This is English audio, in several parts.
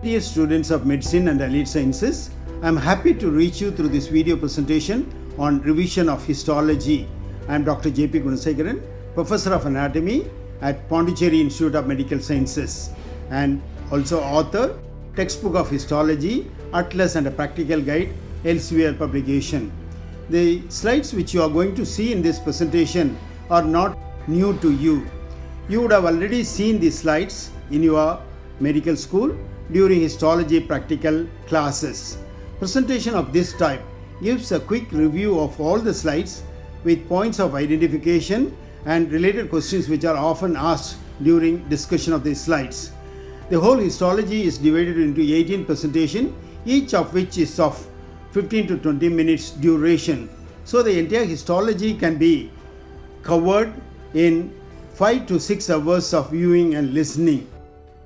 Dear students of medicine and allied sciences, I am happy to reach you through this video presentation on revision of histology. I am Dr. J.P. Gunasekharan, Professor of Anatomy at Pondicherry Institute of Medical Sciences and also author, Textbook of Histology, Atlas and a Practical Guide, Elsevier publication. The slides which you are going to see in this presentation are not new to you. You would have already seen these slides in your medical school during histology practical classes. Presentation of this type gives a quick review of all the slides with points of identification and related questions which are often asked during discussion of these slides. The whole histology is divided into 18 presentations, each of which is of 15 to 20 minutes duration. So the entire histology can be covered in 5 to 6 hours of viewing and listening.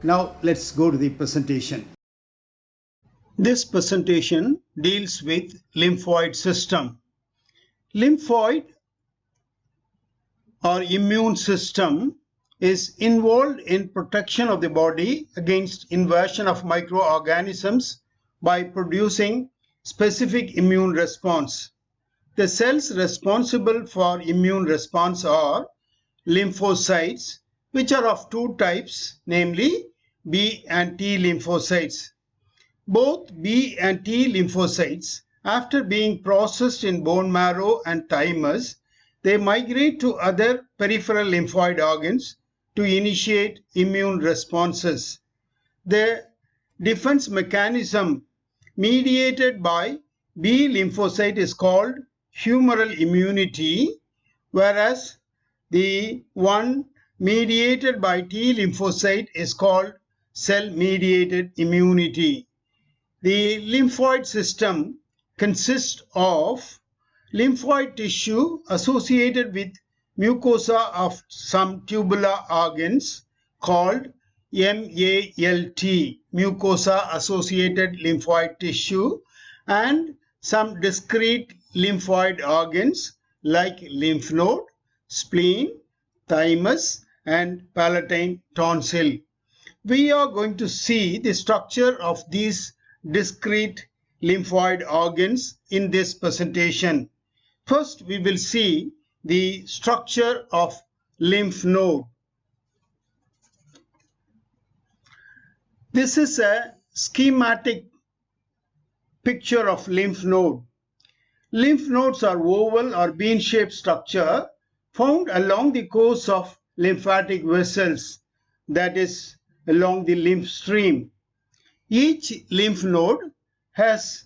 Now let's go to the presentation. This presentation deals with lymphoid system. Lymphoid or immune system is involved in protection of the body against invasion of microorganisms by producing specific immune response. The cells responsible for immune response are lymphocytes, which are of two types, namely B and T lymphocytes. Both B and T lymphocytes, after being processed in bone marrow and thymus, they migrate to other peripheral lymphoid organs to initiate immune responses. The defense mechanism mediated by B lymphocyte is called humoral immunity, whereas the one mediated by T lymphocyte is called cell-mediated immunity. The lymphoid system consists of lymphoid tissue associated with mucosa of some tubular organs called MALT, mucosa associated lymphoid tissue, and some discrete lymphoid organs like lymph node, spleen, thymus, and palatine tonsil. We are going to see the structure of these discrete lymphoid organs in this presentation. First, we will see the structure of lymph node. This is a schematic picture of lymph node. Lymph nodes are oval or bean-shaped structure found along the course of lymphatic vessels, that is, along the lymph stream. Each lymph node has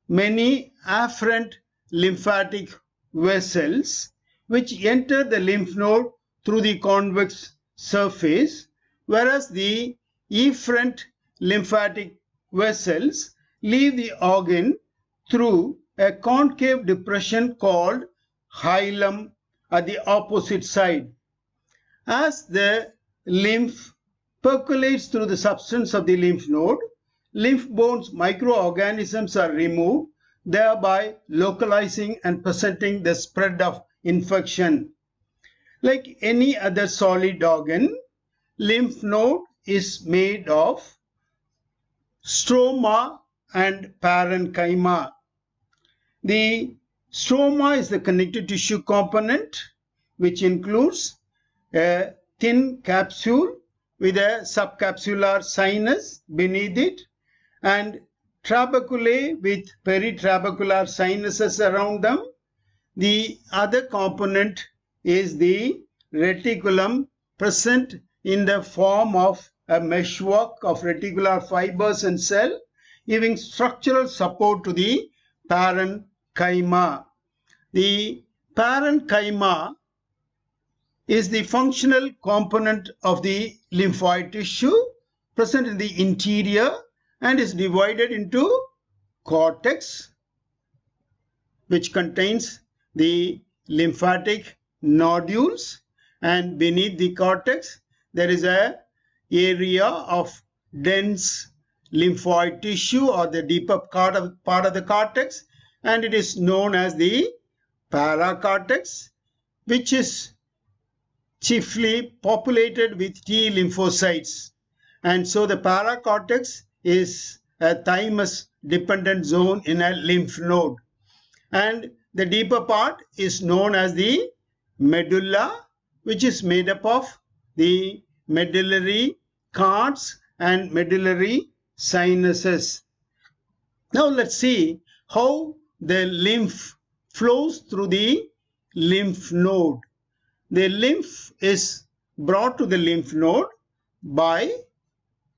many afferent lymphatic vessels which enter the lymph node through the convex surface, whereas the efferent lymphatic vessels leave the organ through a concave depression called hilum at the opposite side. As the lymph percolates through the substance of the lymph node, lymph bone's microorganisms are removed, thereby localizing and preventing the spread of infection. Like any other solid organ, lymph node is made of stroma and parenchyma. The stroma is the connective tissue component, which includes a thin capsule with a subcapsular sinus beneath it and trabeculae with peritrabecular sinuses around them. The other component is the reticulum, present in the form of a meshwork of reticular fibers and cell, giving structural support to the parenchyma. The parenchyma is the functional component of the lymphoid tissue present in the interior and is divided into cortex, which contains the lymphatic nodules, and beneath the cortex there is an area of dense lymphoid tissue or the deeper part of the cortex, and it is known as the paracortex, which is chiefly populated with T lymphocytes. And so the paracortex is a thymus dependent zone in a lymph node, and the deeper part is known as the medulla, which is made up of the medullary cords and medullary sinuses. Now let's see how the lymph flows through the lymph node. The lymph is brought to the lymph node by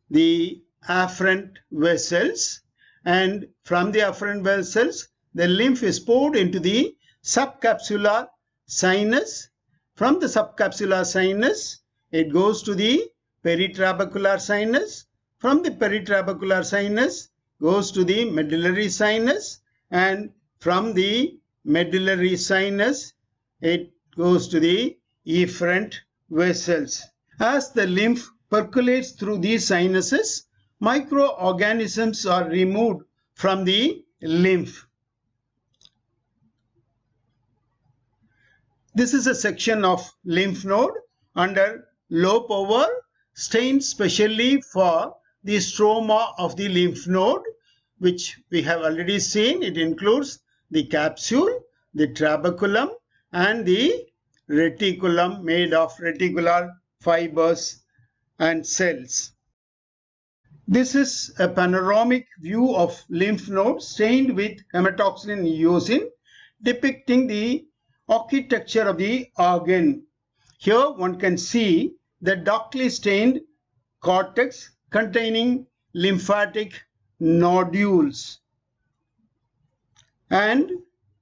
the afferent vessels, and from the afferent vessels the lymph is poured into the subcapsular sinus. From the subcapsular sinus it goes to the peritrabecular sinus. From the peritrabecular sinus goes to the medullary sinus, and from the medullary sinus it goes to the efferent vessels. As the lymph percolates through these sinuses, microorganisms are removed from the lymph. This is a section of lymph node under low power, stained specially for the stroma of the lymph node, which we have already seen. It includes the capsule, the trabeculum, and the reticulum made of reticular fibers and cells. This is a panoramic view of lymph node stained with hematoxylin and eosin, depicting the architecture of the organ. Here one can see the darkly stained cortex containing lymphatic nodules and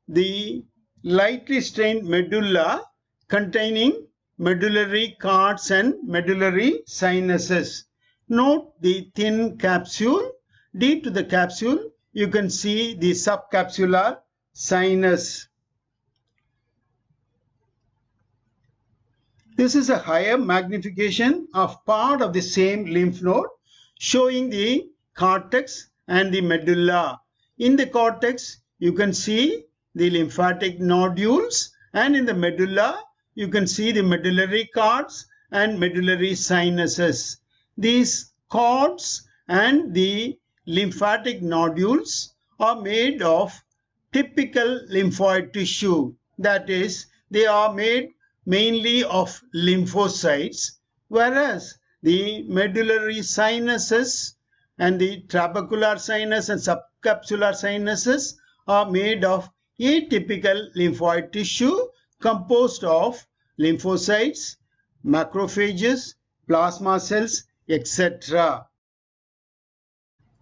the lightly stained medulla containing medullary cords and medullary sinuses. Note the thin capsule. Deep to the capsule you can see the subcapsular sinus. This is a higher magnification of part of the same lymph node, showing the cortex and the medulla. In the cortex you can see the lymphatic nodules, and in the medulla you can see the medullary cords and medullary sinuses. These cords and the lymphatic nodules are made of typical lymphoid tissue. That is, they are made mainly of lymphocytes, whereas the medullary sinuses and the trabecular sinus and subcapsular sinuses are made of atypical lymphoid tissue composed of lymphocytes, macrophages, plasma cells, etc.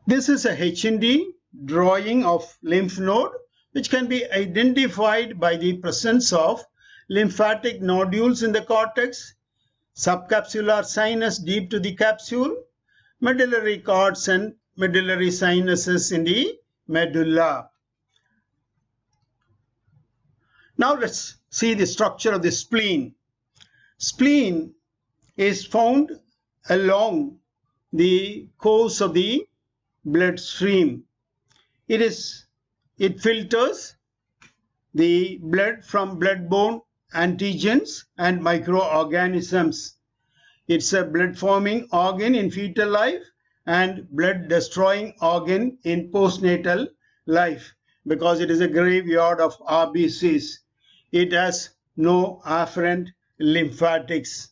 This is a H&D drawing of lymph node, which can be identified by the presence of lymphatic nodules in the cortex, subcapsular sinus deep to the capsule, medullary cords and medullary sinuses in the medulla. Now let's see the structure of the spleen. Spleen is found along the course of the bloodstream. It filters the blood from blood-borne antigens and microorganisms. It's a blood-forming organ in fetal life and blood-destroying organ in postnatal life, because it is a graveyard of RBCs. It has no afferent lymphatics.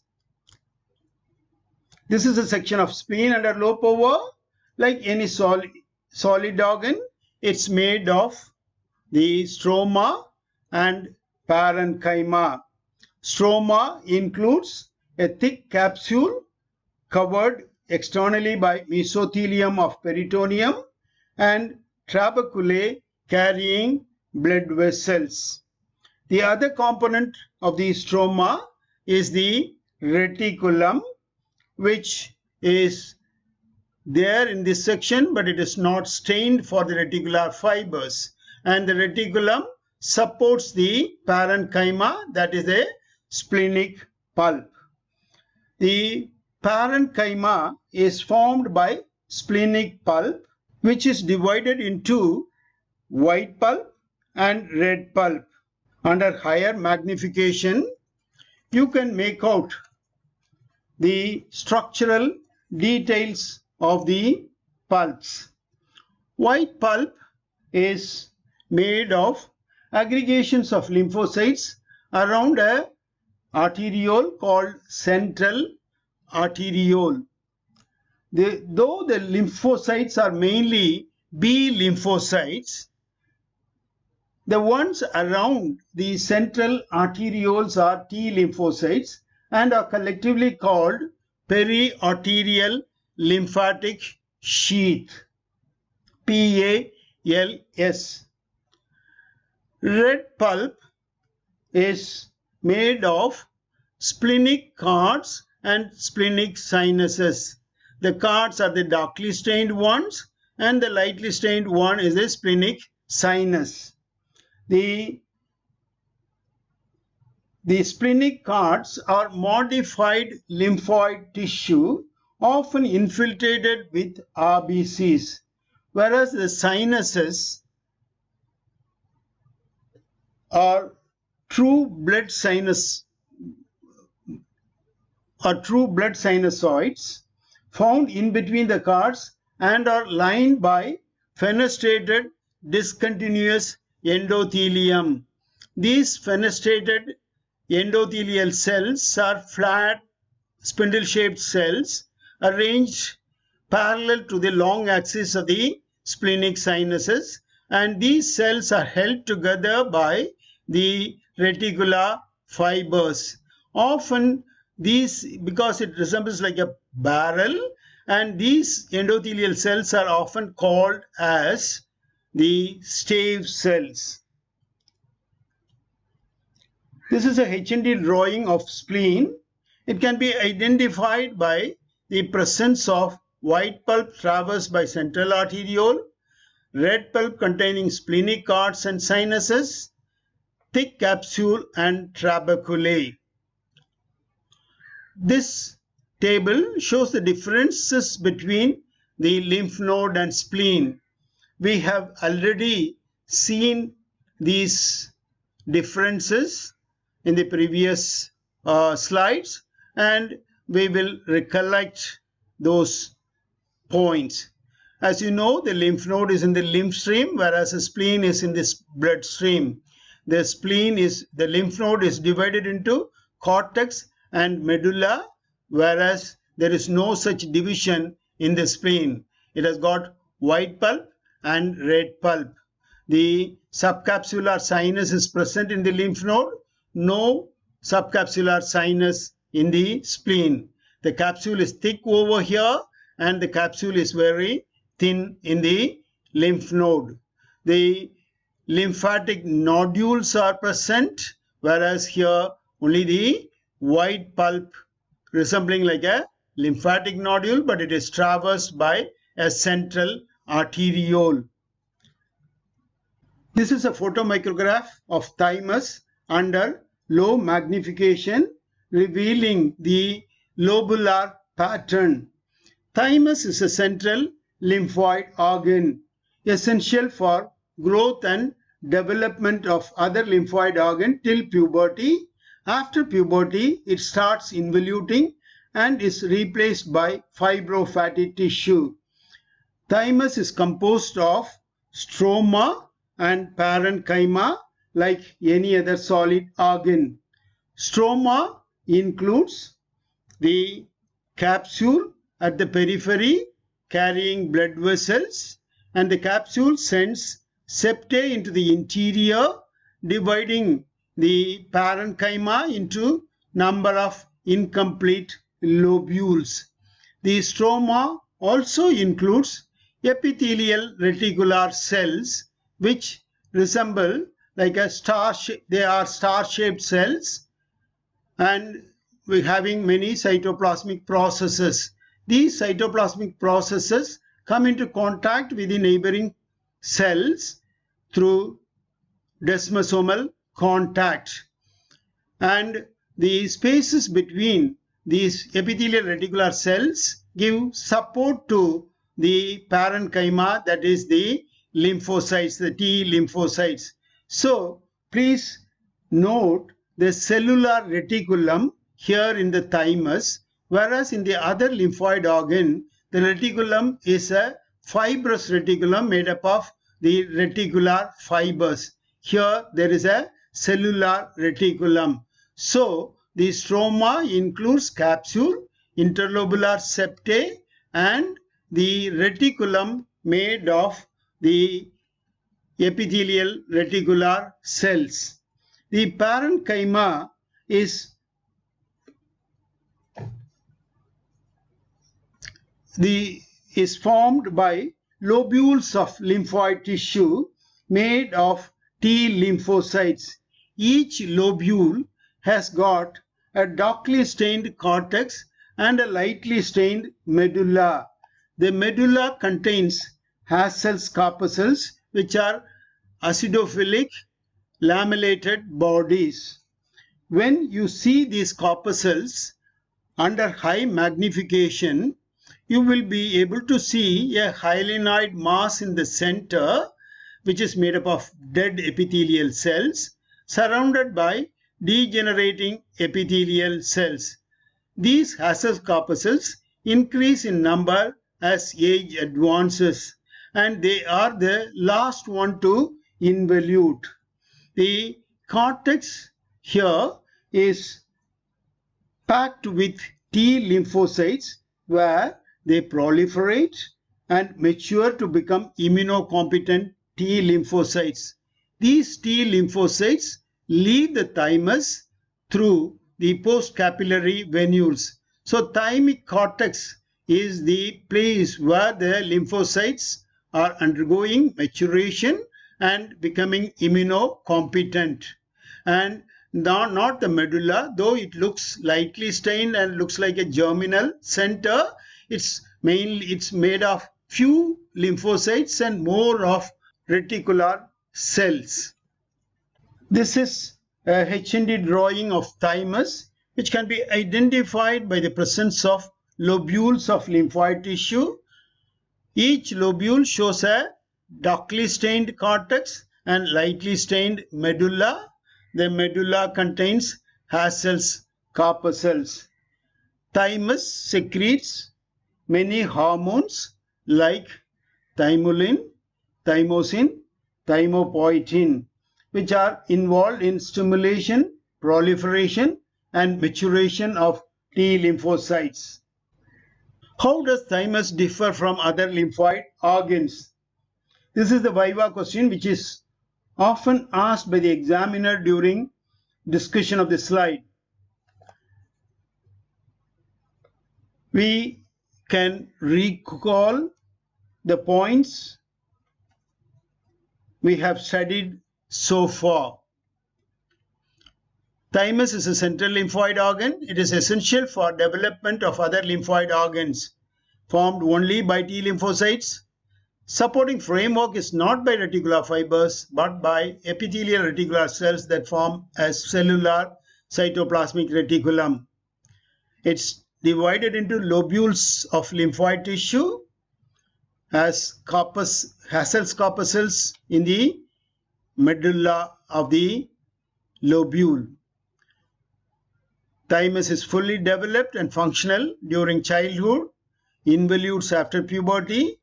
This is a section of spleen under low power. Like any solid organ, it's made of the stroma and parenchyma. Stroma includes a thick capsule covered externally by mesothelium of peritoneum and trabeculae carrying blood vessels. The other component of the stroma is the reticulum, which is there in this section, but it is not stained for the reticular fibers. And the reticulum supports the parenchyma, that is a splenic pulp. The parenchyma is formed by splenic pulp, which is divided into white pulp and red pulp. Under higher magnification, you can make out the structural details of the pulps. White pulp is made of aggregations of lymphocytes around a arteriole called central arteriole. Though the lymphocytes are mainly B lymphocytes, the ones around the central arterioles are T lymphocytes and are collectively called periarterial lymphatic sheath, PALS. Red pulp is made of splenic cards and splenic sinuses. The cards are the darkly stained ones and the lightly stained one is a splenic sinus. The splenic cards are modified lymphoid tissue often infiltrated with RBCs, whereas the sinuses are true blood sinusoids found in between the cards and are lined by fenestrated discontinuous endothelium. These fenestrated endothelial cells are flat spindle-shaped cells arranged parallel to the long axis of the splenic sinuses, and these cells are held together by the reticular fibers. Often these, because it resembles like a barrel, and these endothelial cells are often called as the stave cells. This is a H&D drawing of spleen. It can be identified by the presence of white pulp traversed by central arteriole, red pulp containing splenic cards and sinuses, thick capsule and trabeculae. This table shows the differences between the lymph node and spleen. We have already seen these differences in the previous slides, and we will recollect those points. As you know, the lymph node is in the lymph stream, whereas the spleen is in this blood stream. The lymph node is divided into cortex and medulla, whereas there is no such division in the spleen. It has got white pulp and red pulp. The subcapsular sinus is present in the lymph node. No subcapsular sinus in the spleen. The capsule is thick over here and the capsule is very thin in the lymph node. The lymphatic nodules are present, whereas here only the white pulp resembling like a lymphatic nodule, but it is traversed by a central arteriole. This is a photomicrograph of thymus under low magnification, revealing the lobular pattern. Thymus is a central lymphoid organ, essential for growth and development of other lymphoid organ till puberty. After puberty, it starts involuting and is replaced by fibrofatty tissue. Thymus is composed of stroma and parenchyma like any other solid organ. Stroma includes the capsule at the periphery carrying blood vessels, and the capsule sends septae into the interior, dividing the parenchyma into number of incomplete lobules. The stroma also includes epithelial reticular cells, which resemble like a star. They are star-shaped cells, and we're having many cytoplasmic processes. These cytoplasmic processes come into contact with the neighboring cells through desmosomal contact, and the spaces between these epithelial reticular cells give support to the parenchyma, that is the lymphocytes, the T lymphocytes. So please note the cellular reticulum here in the thymus, whereas in the other lymphoid organ the reticulum is a fibrous reticulum made up of the reticular fibers. Here there is a cellular reticulum. So the stroma includes capsule, interlobular septae, and the reticulum made of the epithelial reticular cells. The parenchyma is formed by lobules of lymphoid tissue made of T lymphocytes. Each lobule has got a darkly stained cortex and a lightly stained medulla. The medulla contains Hassel's corpuscles, which are acidophilic lamellated bodies. When you see these corpuscles under high magnification, you will be able to see a hyalinoid mass in the center, which is made up of dead epithelial cells surrounded by degenerating epithelial cells. These Hassel's corpuscles increase in number as age advances, and they are the last one to involute. The cortex here is packed with T lymphocytes where they proliferate and mature to become immunocompetent T lymphocytes. These T lymphocytes leave the thymus through the postcapillary venules. So thymic cortex is the place where the lymphocytes are undergoing maturation and becoming immunocompetent. And not the medulla, though it looks lightly stained and looks like a germinal center. It's made of few lymphocytes and more of reticular cells. This is a H&D drawing of thymus, which can be identified by the presence of lobules of lymphoid tissue. Each lobule shows a darkly stained cortex and lightly stained medulla. The medulla contains Hassel's corpuscles. Thymus secretes many hormones like thymulin, thymosin, thymopoietin, which are involved in stimulation, proliferation, and maturation of T lymphocytes. How does thymus differ from other lymphoid organs? This is the viva question which is often asked by the examiner during discussion of the slide. We can recall the points we have studied so far. Thymus is a central lymphoid organ. It is essential for development of other lymphoid organs formed only by T lymphocytes. Supporting framework is not by reticular fibers but by epithelial reticular cells that form a cellular cytoplasmic reticulum. It's divided into lobules of lymphoid tissue as Hassel's corpuscles in the medulla of the lobule. Thymus is fully developed and functional during childhood, involutes after puberty,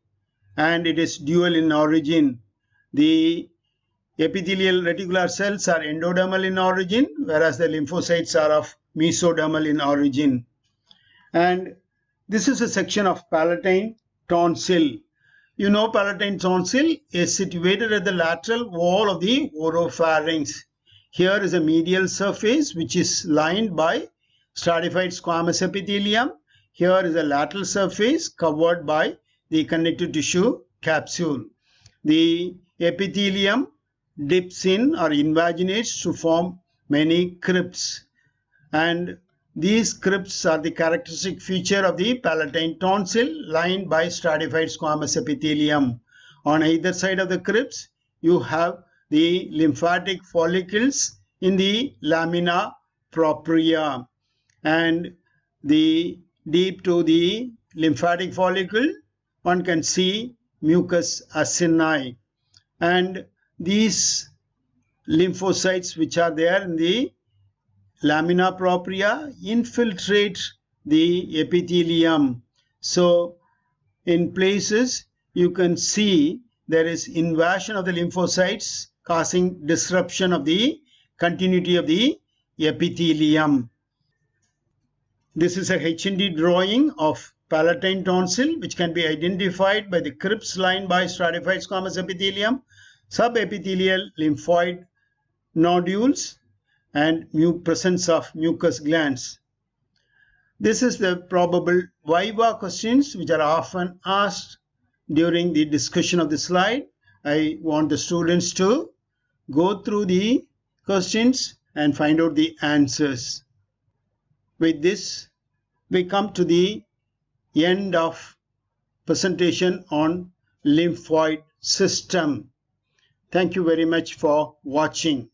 and it is dual in origin. The epithelial reticular cells are endodermal in origin, whereas the lymphocytes are of mesodermal in origin. And this is a section of palatine tonsil. You know, palatine tonsil is situated at the lateral wall of the oropharynx. Here is a medial surface which is lined by stratified squamous epithelium. Here is a lateral surface covered by the connective tissue capsule. The epithelium dips in or invaginates to form many crypts, and these crypts are the characteristic feature of the palatine tonsil lined by stratified squamous epithelium. On either side of the crypts, you have the lymphatic follicles in the lamina propria, and the deep to the lymphatic follicle one can see mucus acini, and these lymphocytes which are there in the lamina propria infiltrate the epithelium. So in places you can see there is invasion of the lymphocytes causing disruption of the continuity of the epithelium. This is a H&D drawing of palatine tonsil, which can be identified by the crypts lined by stratified squamous epithelium, subepithelial lymphoid nodules, and presence of mucus glands. This is the probable viva questions which are often asked during the discussion of the slide. I want the students to go through the questions and find out the answers. With this, we come to the end of presentation on lymphoid system. Thank you very much for watching.